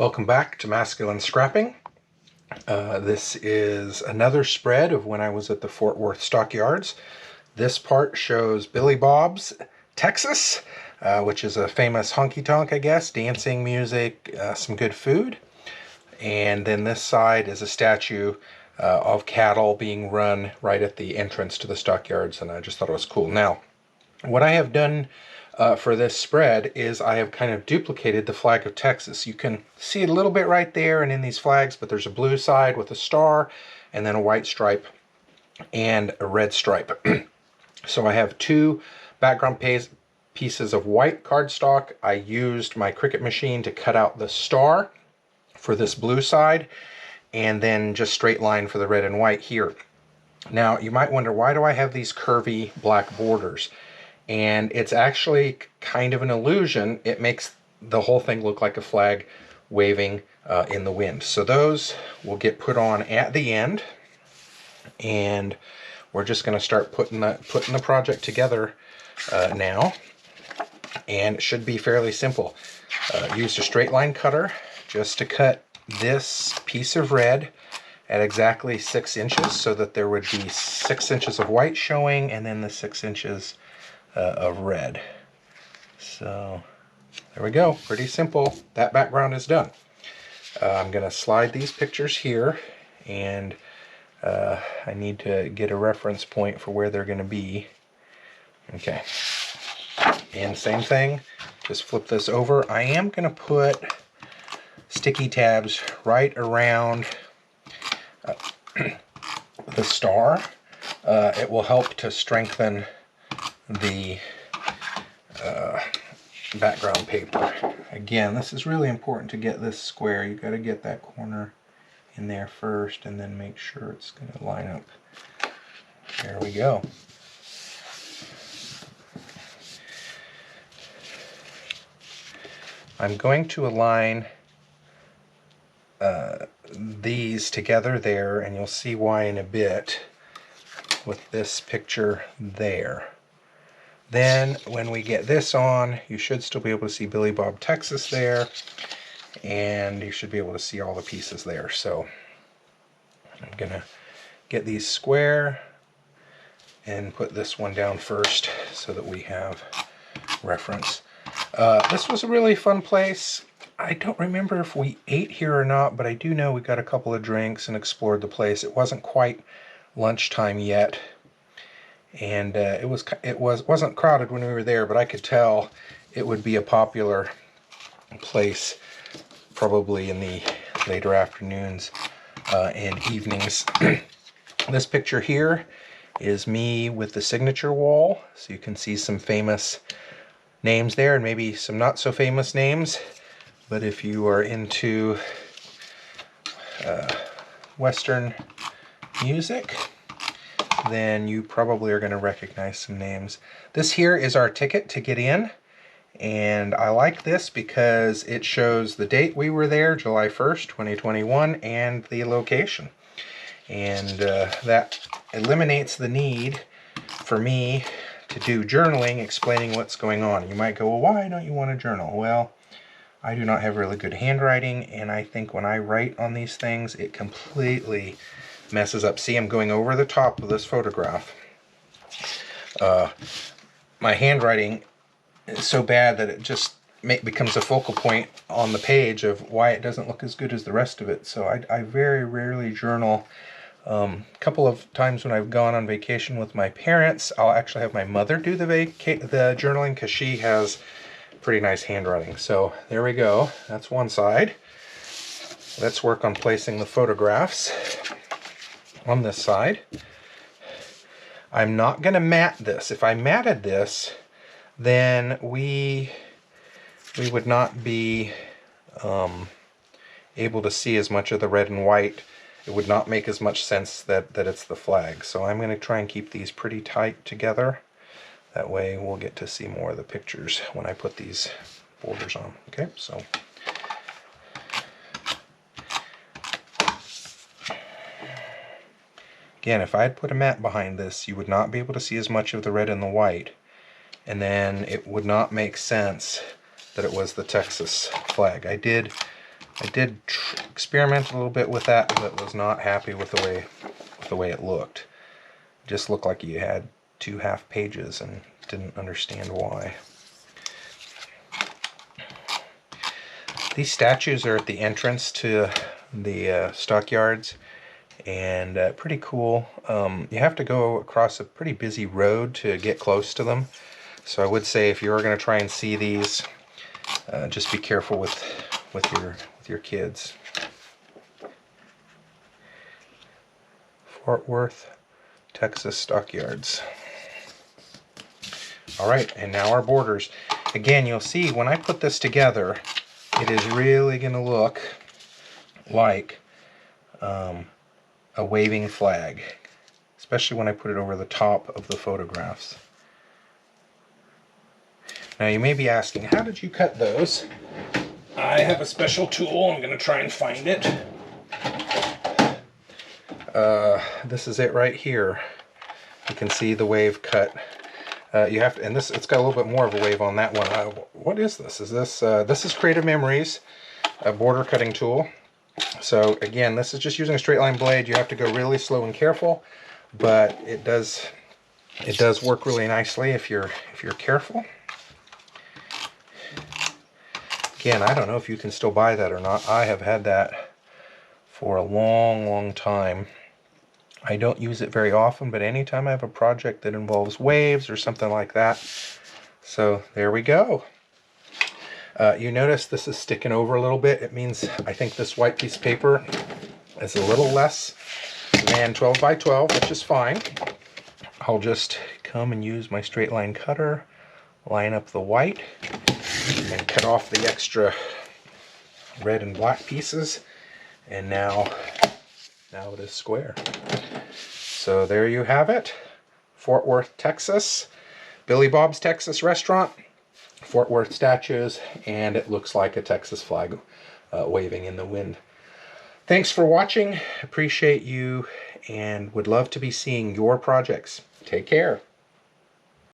Welcome back to Masculine Scrapping. This is another spread of when I was at the Fort Worth Stockyards. This part shows Billy Bob's Texas, which is a famous honky-tonk, I guess, dancing music, some good food. And then this side is a statue of cattle being run right at the entrance to the stockyards, and I just thought it was cool. Now, what I have done for this spread is I have kind of duplicated the flag of Texas. You can see it a little bit right there and in these flags, but there's a blue side with a star and then a white stripe and a red stripe. So I have two background pieces of white cardstock. I used my Cricut machine to cut out the star for this blue side and then just straight line for the red and white here. Now you might wonder, why do I have these curvy black borders? And it's actually kind of an illusion. It makes the whole thing look like a flag waving in the wind. So those will get put on at the end, and we're just going to start putting the project together now, and it should be fairly simple. Used a straight line cutter just to cut this piece of red at exactly 6 inches, so that there would be 6 inches of white showing and then the 6 inches of red. So there we go, pretty simple. That background is done. I'm gonna slide these pictures here, and I need to get a reference point for where they're gonna be. Okay, and same thing, just flip this over. I am gonna put sticky tabs right around the star. It will help to strengthen the background paper. Again, this is really important to get this square. You got to get that corner in there first and then make sure it's going to line up. There we go. I'm going to align these together there, and you'll see why in a bit with this picture there. Then when we get this on, you should still be able to see Billy Bob Texas there, and you should be able to see all the pieces there. So I'm gonna get these square and put this one down first so that we have reference. This was a really fun place. I don't remember if we ate here or not, but I do know we got a couple of drinks and explored the place. It wasn't quite lunchtime yet, and it wasn't crowded when we were there, but I could tell it would be a popular place probably in the later afternoons and evenings. This picture here is me with the signature wall, so you can see some famous names there and maybe some not so famous names. But if you are into Western music, then you probably are going to recognize some names. This here is our ticket to get in, and I like this because it shows the date we were there, July 1st, 2021, and the location. And that eliminates the need for me to do journaling explaining what's going on. You might go, well, why don't you want to journal? Well, I do not have really good handwriting, and I think when I write on these things, it completely messes up. See, I'm going over the top of this photograph. My handwriting is so bad that it just becomes a focal point on the page of why it doesn't look as good as the rest of it. So I very rarely journal. A couple of times when I've gone on vacation with my parents, I'll actually have my mother do the journaling, because she has pretty nice handwriting. So there we go. That's one side. Let's work on placing the photographs on this side. I'm not going to mat this. If I matted this, then we would not be able to see as much of the red and white. It would not make as much sense that it's the flag. So I'm going to try and keep these pretty tight together. That way we'll get to see more of the pictures when I put these borders on. Okay, so again, if I had put a mat behind this, you would not be able to see as much of the red and the white, and then it would not make sense that it was the Texas flag. I did I did experiment a little bit with that, but was not happy with the way it looked. It just looked like you had 2 half pages and didn't understand why. These statues are at the entrance to the stockyards, and pretty cool. You have to go across a pretty busy road to get close to them. So I would say if you were going to try and see these, just be careful with your kids. Fort Worth, Texas Stockyards. All right, and now our borders. Again, you'll see when I put this together, it is really going to look like a waving flag, especially when I put it over the top of the photographs. Now you may be asking, how did you cut those? I have a special tool. I'm going to try and find it. This is it right here. You can see the wave cut. You have to, and it's got a little bit more of a wave on that one. What is this? Is this this is Creative Memories, a border cutting tool. So again, this is just using a straight line blade. You have to go really slow and careful, but it does work really nicely if you're careful. Again, I don't know if you can still buy that or not. I have had that for a long time. I don't use it very often, but anytime I have a project that involves waves or something like that. So there we go. You notice this is sticking over a little bit. It means I think this white piece of paper is a little less than 12 by 12, which is fine. I'll just come and use my straight line cutter, line up the white, and cut off the extra red and black pieces. And now it is square. So there you have it. Fort Worth, Texas. Billy Bob's Texas Restaurant. Fort Worth statues, and it looks like a Texas flag waving in the wind. Thanks for watching. Appreciate you and would love to be seeing your projects. Take care.